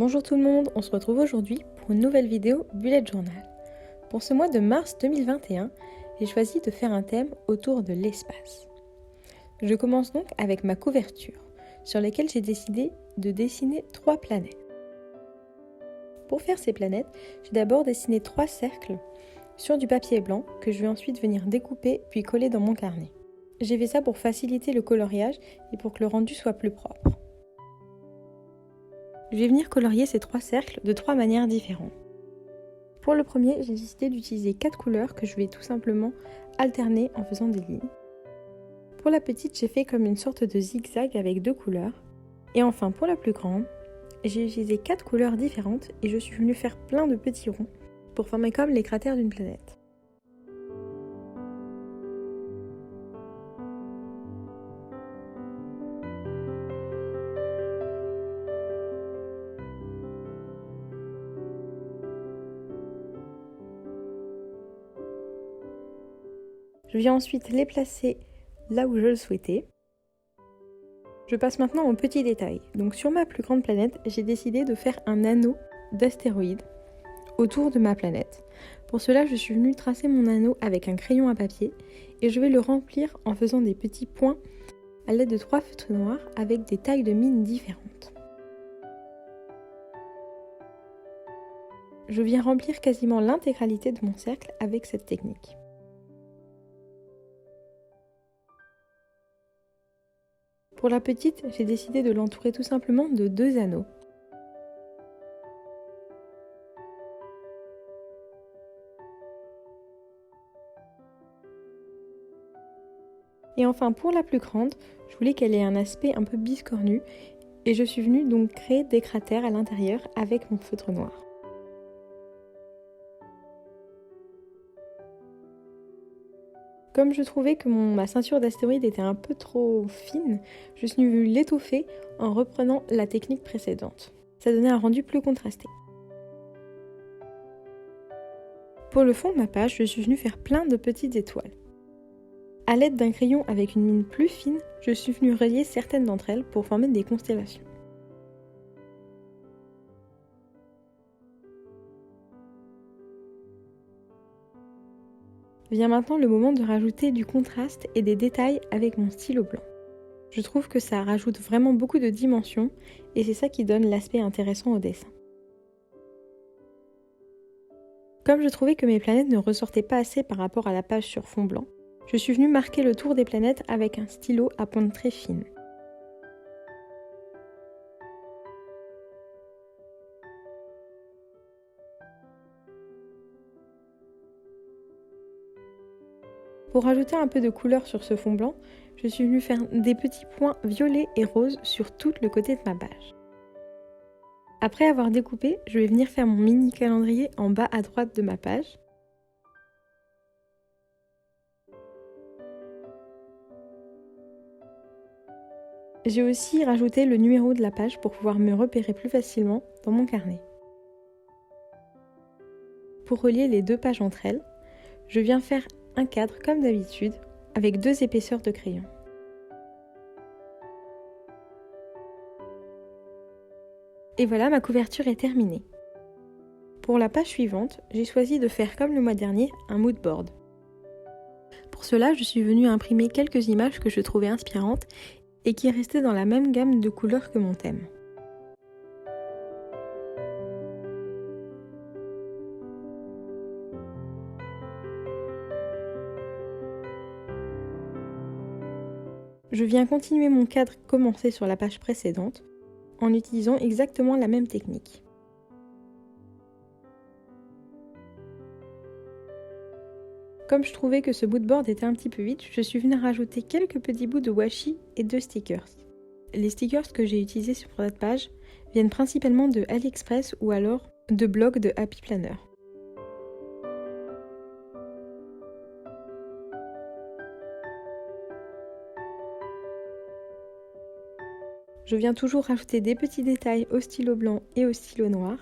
Bonjour tout le monde, on se retrouve aujourd'hui pour une nouvelle vidéo Bullet Journal. Pour ce mois de mars 2021, j'ai choisi de faire un thème autour de l'espace. Je commence donc avec ma couverture, sur laquelle j'ai décidé de dessiner 3 planètes. Pour faire ces planètes, j'ai d'abord dessiné 3 cercles sur du papier blanc que je vais ensuite venir découper puis coller dans mon carnet. J'ai fait ça pour faciliter le coloriage et pour que le rendu soit plus propre. Je vais venir colorier ces 3 cercles de 3 manières différentes. Pour le premier, j'ai décidé d'utiliser 4 couleurs que je vais tout simplement alterner en faisant des lignes. Pour la petite, j'ai fait comme une sorte de zigzag avec 2 couleurs. Et enfin, pour la plus grande, j'ai utilisé 4 couleurs différentes et je suis venue faire plein de petits ronds pour former comme les cratères d'une planète. Je viens ensuite les placer là où je le souhaitais. Je passe maintenant aux petits détails. Donc sur ma plus grande planète, j'ai décidé de faire un anneau d'astéroïdes autour de ma planète. Pour cela, je suis venue tracer mon anneau avec un crayon à papier et je vais le remplir en faisant des petits points à l'aide de 3 feutres noirs avec des tailles de mine différentes. Je viens remplir quasiment l'intégralité de mon cercle avec cette technique. Pour la petite, j'ai décidé de l'entourer tout simplement de 2 anneaux. Et enfin pour la plus grande, je voulais qu'elle ait un aspect un peu biscornu et je suis venue donc créer des cratères à l'intérieur avec mon feutre noir. Comme je trouvais que ma ceinture d'astéroïdes était un peu trop fine, je suis venue l'étoffer en reprenant la technique précédente. Ça donnait un rendu plus contrasté. Pour le fond de ma page, je suis venue faire plein de petites étoiles. À l'aide d'un crayon avec une mine plus fine, je suis venue relier certaines d'entre elles pour former des constellations. Vient maintenant le moment de rajouter du contraste et des détails avec mon stylo blanc. Je trouve que ça rajoute vraiment beaucoup de dimensions et c'est ça qui donne l'aspect intéressant au dessin. Comme je trouvais que mes planètes ne ressortaient pas assez par rapport à la page sur fond blanc, je suis venue marquer le tour des planètes avec un stylo à pointe très fine. Pour rajouter un peu de couleur sur ce fond blanc, je suis venue faire des petits points violets et roses sur tout le côté de ma page. Après avoir découpé, je vais venir faire mon mini calendrier en bas à droite de ma page. J'ai aussi rajouté le numéro de la page pour pouvoir me repérer plus facilement dans mon carnet. Pour relier les 2 pages entre elles, je viens faire un cadre comme d'habitude avec 2 épaisseurs de crayon. Et voilà, ma couverture est terminée. Pour la page suivante, j'ai choisi de faire comme le mois dernier un mood board. Pour cela, je suis venue imprimer quelques images que je trouvais inspirantes et qui restaient dans la même gamme de couleurs que mon thème. Je viens continuer mon cadre commencé sur la page précédente en utilisant exactement la même technique. Comme je trouvais que ce moodboard était un petit peu vide, je suis venue rajouter quelques petits bouts de washi et de stickers. Les stickers que j'ai utilisés sur cette page viennent principalement de AliExpress ou alors de blogs de Happy Planner. Je viens toujours rajouter des petits détails au stylo blanc et au stylo noir.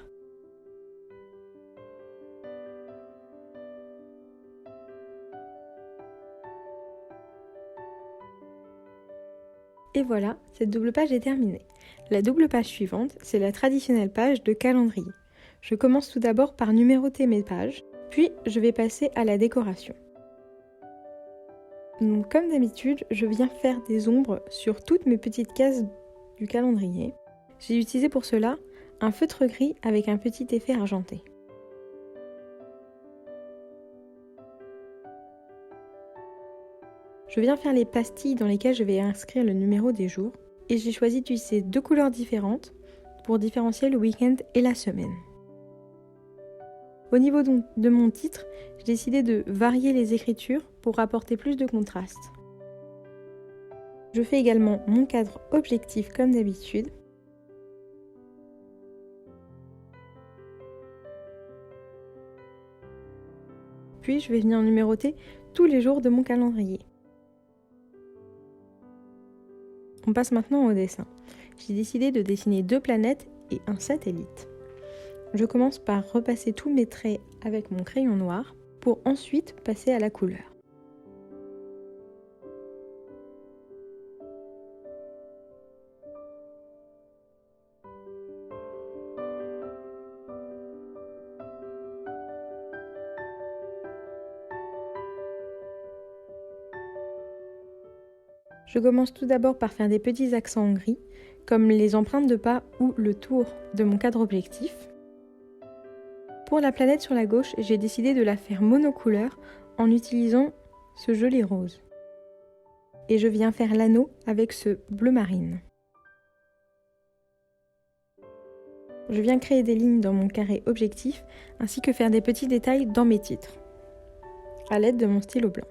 Et voilà, cette double page est terminée. La double page suivante, c'est la traditionnelle page de calendrier. Je commence tout d'abord par numéroter mes pages, puis je vais passer à la décoration. Donc, comme d'habitude, je viens faire des ombres sur toutes mes petites cases du calendrier. J'ai utilisé pour cela un feutre gris avec un petit effet argenté. Je viens faire les pastilles dans lesquelles je vais inscrire le numéro des jours et j'ai choisi d'utiliser 2 couleurs différentes pour différencier le week-end et la semaine. Au niveau de mon titre, j'ai décidé de varier les écritures pour apporter plus de contraste. Je fais également mon cadre objectif comme d'habitude. Puis je vais venir numéroter tous les jours de mon calendrier. On passe maintenant au dessin. J'ai décidé de dessiner 2 planètes et un satellite. Je commence par repasser tous mes traits avec mon crayon noir pour ensuite passer à la couleur. Je commence tout d'abord par faire des petits accents en gris, comme les empreintes de pas ou le tour de mon cadre objectif. Pour la planète sur la gauche, j'ai décidé de la faire monocouleur en utilisant ce joli rose. Et je viens faire l'anneau avec ce bleu marine. Je viens créer des lignes dans mon carré objectif, ainsi que faire des petits détails dans mes titres, à l'aide de mon stylo blanc.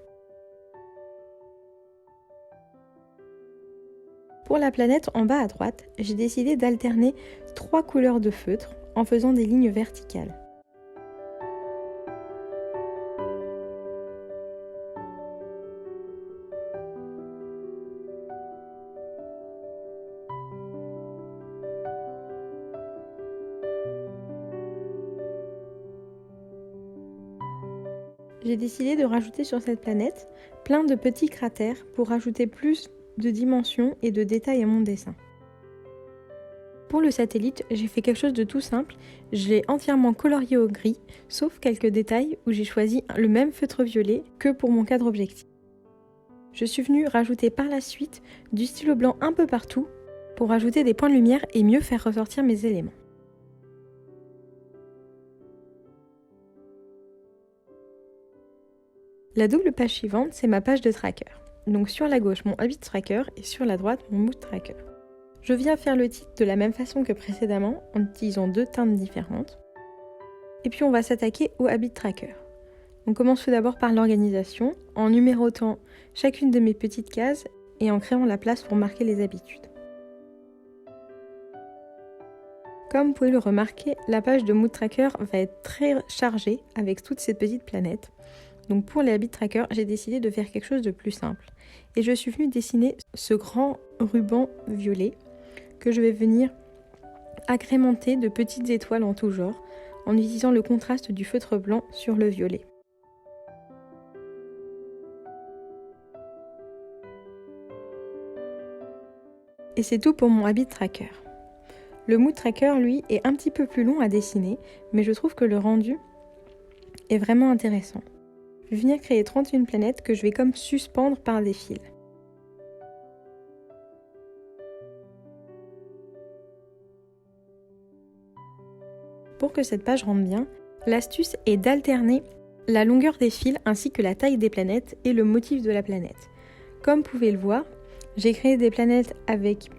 Pour la planète en bas à droite, j'ai décidé d'alterner 3 couleurs de feutre en faisant des lignes verticales. J'ai décidé de rajouter sur cette planète plein de petits cratères pour rajouter plus de dimensions et de détails à mon dessin. Pour le satellite, j'ai fait quelque chose de tout simple, je l'ai entièrement colorié au gris, sauf quelques détails où j'ai choisi le même feutre violet que pour mon cadre objectif. Je suis venue rajouter par la suite du stylo blanc un peu partout pour rajouter des points de lumière et mieux faire ressortir mes éléments. La double page suivante, c'est ma page de tracker. Donc sur la gauche, mon habit tracker et sur la droite, mon mood tracker. Je viens faire le titre de la même façon que précédemment, en utilisant 2 teintes différentes. Et puis on va s'attaquer au habit tracker. On commence tout d'abord par l'organisation, en numérotant chacune de mes petites cases et en créant la place pour marquer les habitudes. Comme vous pouvez le remarquer, la page de Mood Tracker va être très chargée avec toutes ces petites planètes. Donc pour les habits tracker, j'ai décidé de faire quelque chose de plus simple. Et je suis venue dessiner ce grand ruban violet que je vais venir agrémenter de petites étoiles en tout genre en utilisant le contraste du feutre blanc sur le violet. Et c'est tout pour mon habit tracker. Le mood tracker, lui, est un petit peu plus long à dessiner, mais je trouve que le rendu est vraiment intéressant. Je vais venir créer 31 planètes que je vais comme suspendre par des fils. Pour que cette page rentre bien, l'astuce est d'alterner la longueur des fils ainsi que la taille des planètes et le motif de la planète. Comme vous pouvez le voir, j'ai créé des planètes avec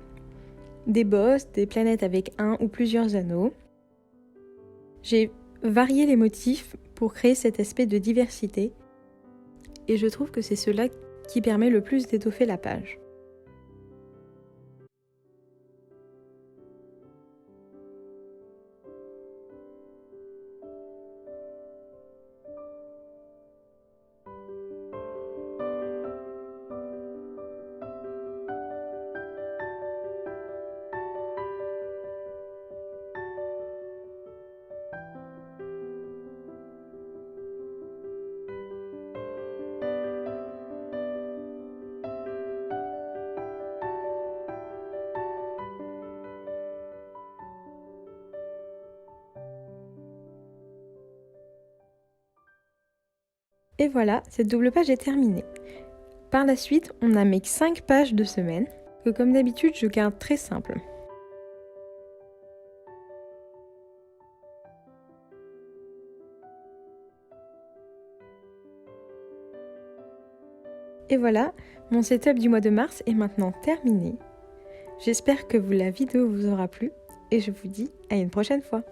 des bosses, des planètes avec un ou plusieurs anneaux. J'ai varié les motifs pour créer cet aspect de diversité et je trouve que c'est cela qui permet le plus d'étoffer la page. Et voilà, cette double page est terminée. Par la suite, on a mes 5 pages de semaine, que comme d'habitude, je garde très simple. Et voilà, mon setup du mois de mars est maintenant terminé. J'espère que la vidéo vous aura plu et je vous dis à une prochaine fois.